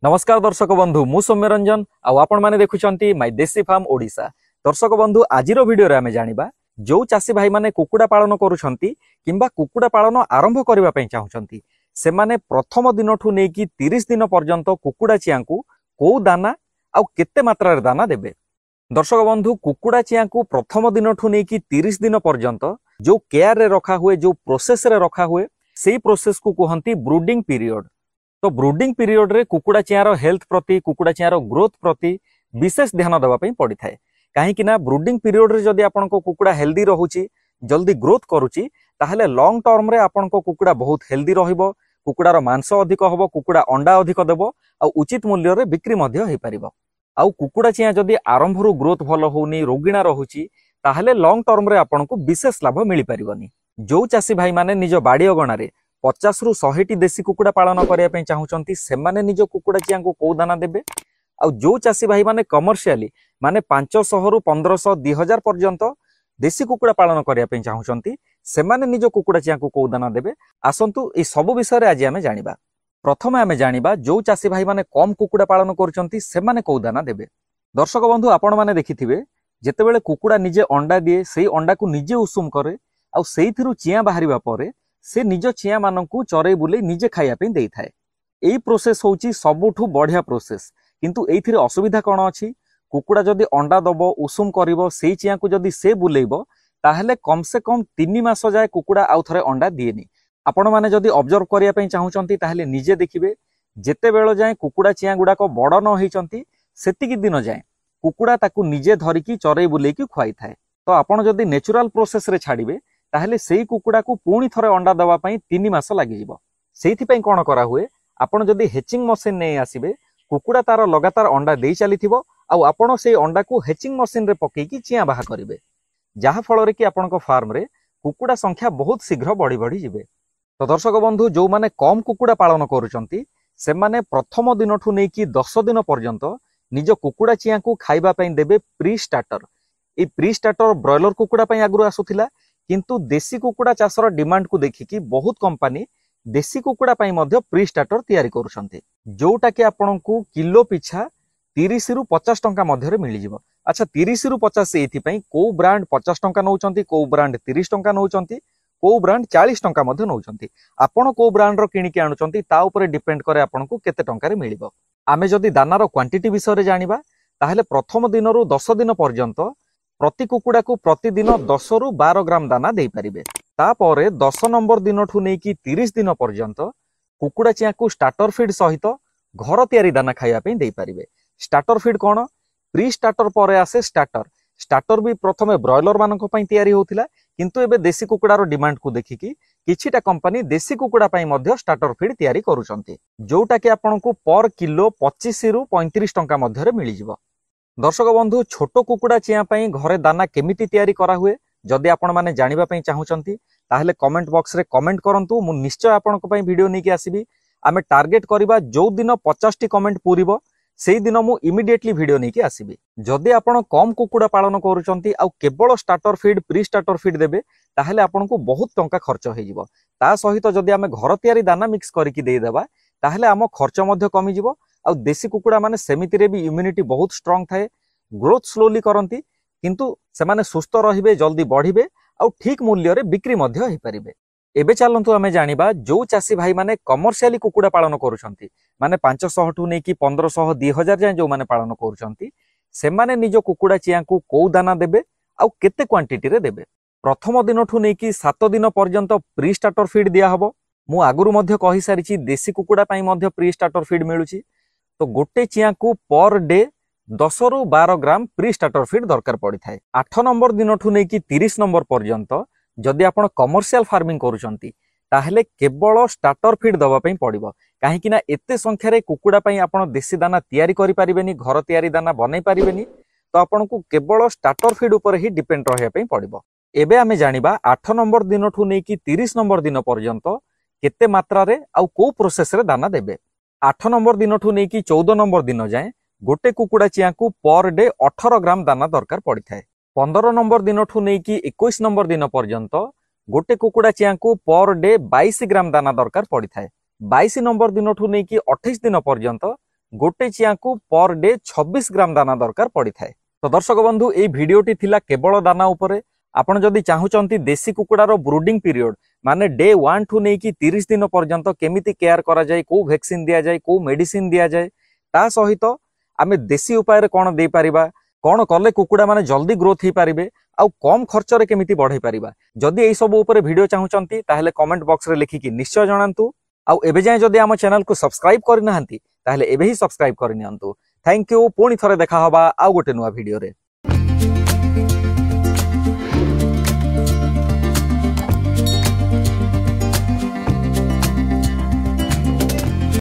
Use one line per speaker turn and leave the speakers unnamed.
नमस्कार दर्शक बंधु मु सौम्य रंजन आपण माने देखुचंती माय देसी फार्म ओडिशा। दर्शक बंधु आजिर वीडियो रे आमे जानिबा जो चासी भाई माने कुकुड़ा पालन करूछंती किंबा कुकुड़ा पालन आरंभ करिबा पई चाहुचंती से माने प्रथम दिनठू नेकी 30 दिन पर्यंत कुकुड़ा चियांकू को दाना आउ केते मात्रा रे दाना देबे। दर्शक बंधु कुकुड़ा चियांकू प्रथम दिनठू नेकी 30 दिन पर्यंत जो केयर रे रखा हुए जो प्रोसेस रे रखा हुए सेही प्रोसेस को कहंती ब्रूडिंग पीरियड। तो ब्रूडिंग पीरियड रे कुकुड़ा चियार हेल्थ प्रति कुकुड़ा चियार ग्रोथ प्रति विशेष ध्यान देवा पई पड़ी थाए। कहीं ना ब्रूडिंग पीरियड रे जदि आपन को कुकुड़ा हेल्दी रहूची जल्दी ग्रोथ करूची ताहले लॉन्ग टर्म रे आपन को कुकुड़ा बहुत हेल्दी रहिबो, कुकुड़ार मांस अधिक हबो, कुकुड़ा अंडा अधिक देबो आ उचित मूल्य रे बिक्री मध्य होई परिबो। आ कुकुड़ा चिया जदि आरंभ रु ग्रोथ भलो होउनी रोगिणा रहूची ताहले लॉन्ग टर्म रे आपन को विशेष लाभ मिली परिबोनी। जो चासी भाई माने निज बाड़ी अगणा रे 50 रु 100 देसी कुकुड़ा पालन करने चाहूँगी से निज कुकुड़ा चिया को कौ दाना देबे। आ जो चासी भाई माने कमर्शियली माने 500 रु 1500 2000 पर्यंत देसी कुकुड़ा पालन करने चाहूँगी से निज कुकुड़ा चिया को कौ दाना देबे। आसंतु ए सब विषय आज आमे जानिबा। प्रथमे आमे जानिबा जो चासी भाई माने कम कुकुड़ा पालन करछंती से माने कौ दाना देबे। दर्शक बंधु आपण माने देखिथिबे जेतेबेले कुकुड़ा निजे अंडा दिए सेही अंडा को निजे उषुम करे आ सेहिथिरु चिया बाहरिबा परे से निज चिया मानकू चरे बुले निजे खाइया पे देई थाए। एई प्रोसेस होउची सबुठु बढ़िया प्रोसेस। किंतु एइथिरे असुविधा कोन अछि कुकुड़ा जदि अंडा दबो उषुम करिवो सेही चिया को जदि से बुलेइबो ताहले कम से कम 3 मास जाय कुकुड़ा आउ थरे अंडा दिएनी। आपण माने जदि ऑब्जर्व करिया पे चाहूचंती ताहले निजे देखिबे जेते बेलो जाय कुकुड़ा चिया गुडा को बड़ न होइचंती सेतिकी दिन जाय कुकुड़ा ताकू निजे धरिकी चरे बुलेकी की खुआई थाए। तो आपण जदि नेचुरल प्रोसेस रे छाडिबे ताहले सेही कुकुड़ा को पुणी थरे अंडा दवा पई 3 मास लागि जिवो। सेहिथि पई कोन करा हुए आपण जदि हेचिंग मशीन नै आसीबे कुकुड़ा तार लगातार अंडा देई चलीथिबो आ आपण सेही अंडा को हेचिंग मशीन रे पकेई की चिया बाहा करिवे जहा फल रे कि आपण को फार्म रे कुकुड़ा संख्या बहुत शीघ्र बढ़ी बढ़ी जिवे। तो दर्शक बंधु जो माने कम कुकुड़ा पालन करूचंती से माने प्रथम दिनठू नै कि 10 दिन पर्यंत निज कुकुड़ा चिया को खाइबा पई देबे प्री स्टार्टर। ए प्री स्टार्टर ब्रॉयलर कुकुड़ा पई आगु आसुथिला किंतु देसी कुकुड़ा चाषर डिमांड को देखिकी बहुत कंपनी देसी कुकुड़ा पई मध्य प्री स्टार्टर तैयारी करूछंती जोटा कि आपन को किलो पिछा 30 रु 50 टंका मध्य रे मिली जिवो। अच्छा 30 रु 50 एथि पई को ब्रांड 50 टंका नउचंती, को ब्रांड 30 टंका नउचंती, को ब्रांड 40 टंका मध्य नउचंती। आपन को ब्रांड रो किनि के आनुचंती ता ऊपर डिपेंड करे आपन को केते टंका रे मिलिबो। आमे जदी दानार क्वांटिटी विषय रे जानिबा ताहले प्रथम दिन रु 10 दिन पर्यंत प्रति कुकुड़ा को प्रतिदिन 10 रु 12 ग्राम दाना दे पारिबे। तापरे 10 नंबर दिन ठू नै कि 30 दिन पर्यंत कुकुड़ा चिया को स्टार्टर फीड सहित घर तैयारी दाना खाइया पे दे पारिबे। स्टार्टर फीड कोन प्री स्टार्टर परे आसे स्टार्टर। स्टार्टर भी प्रथमे ब्रॉयलर मानक पई तैयारी होतिला किंतु एबे देसी कुकुड़ार डिमांड को देखिकी किछिटा कंपनी देसी कुकुड़ा पई मध्य स्टार्टर फीड तैयारी करूचंती जोटा कि आपन को पर किलो 25 रु 35 टंका मध्य रे मिली जिवो। दर्शक बंधु छोट कुकुड़ा चिया पई घरे दाना केमिति तैयारी करा हुए जदि आपण माने जानिबा पई चाहूचंती ताहले कमेंट बॉक्स रे कमेंट करंतु मु निश्चय आपण को पई वीडियो नेकी आसीबी। आमे टार्गेट करबा जो दिन 50 टी कमेंट पूरीबो सेही दिन मु इमिडिएटली वीडियो नेकी आसीबी। जदि आपण कम कुकुड़ा पालन करूचंती आ केवल starter feed pre starter feed देबे ताहले आपण को बहुत टंका खर्च होई जिवो। ता सहित जदि आमे घर तैयारी दाना मिक्स करिकि देई देबा ताहले आम खर्च मध्य कमी जिवो। आ देसी कुकुड़ा माने सेमिति रे भी इम्यूनिटी बहुत स्ट्रांग थाए, ग्रोथ स्लोली करंती किंतु से माने सुस्थ रहिबे, जल्दी बढ़िबे आ ठीक मूल्य रे बिक्री मध्य होई परिबे। एबे चलंतु आमे जानिबा जो चासी भाई माने कमर्शियली कुकुड़ा पालन करूछंती माने 500 ठू नै कि 1500 2000 जाय जो माने पालन करूछंती से माने निज कुकुड़ा चिया को को दाना देबे आ केते क्वांटिटी रे देबे। प्रथम दिन ठू नै कि 7 दिन पर्यंत प्री स्टार्टर फीड दिया हबो। मु आगुरु मध्य कहि सारिछि देसी कुकुड़ा पई मध्य प्री स्टार्टर फीड मिलुछि। तो गोटे चिया को पर डे 10 रु 12 ग्राम प्री स्टार्टर फीड दरकार पड़ी थाए। 8 नंबर दिन ठू नै कि 30 नंबर पर्यंत जदि आपण कमर्शियल फार्मिंग करूचंती ताहले केवल स्टार्टर फीड दवा पई पड़िबो। काहे कि ना एते संख्या रे कुकुड़ा पई आपण देसी दाना तैयारी करि परिबेनी, घर तैयारी दाना बनै परिबेनी। तो आपण को केवल स्टार्टर फीड ऊपर ही डिपेंड रहया पई पड़िबो। एबे आमे जानिबा 8 नंबर दिन ठू नै कि 30 नंबर दिन पर्यंत केते मात्रा रे आ को प्रोसेस रे दाना देबे। 8 नंबर दिन ठू नै कि 14 नंबर दिन जाए गोटे कुकुड़ा चिया को पर डे 18 ग्राम दाना दरकार पड़ी थाए। 15 नंबर दिन ठू नै कि 21 नंबर दिन पर्यंत गोटे कुकुड़ा चिया को पर डे 22 ग्राम दाना दरकार पड़ी थाए। 22 नंबर दिन ठू नै कि 28 दिन पर्यंत गोटे चिया को पर डे 26 ग्राम दाना दरकार पड़ी थाए। तो दर्शक बंधु ए भिडियोटी थिला केवल दाना उपरे। आपण जदि चाहूचंती देसी कुकुडार ब्रूडिंग पीरियड माने डे 1 ठू नै कि 30 दिन पर्यंत केमिति केयर करा जाय, को वैक्सीन दिया जाय, को मेडिसिन दिया जाय, ता सहित आमे देसी उपाय रे कोन दे परिबा, कोन कले कुकुडा माने जल्दी ग्रोथ ही पारिबे, आउ कम खर्च रे केमिति बढ़ाई परिबा। जदि एई सब ऊपर वीडियो चाहूचंती ताहेले कमेंट बॉक्स रे लिखि कि निश्चय जणांतु। आउ एबे जाय जदि आम चैनल को सब्सक्राइब करि नाहंती ताहेले एबे ही सब्सक्राइब करि नियंतु। Thank you. पुणी थरे देखा हबा आउ गोटे नुवा वीडियो रे।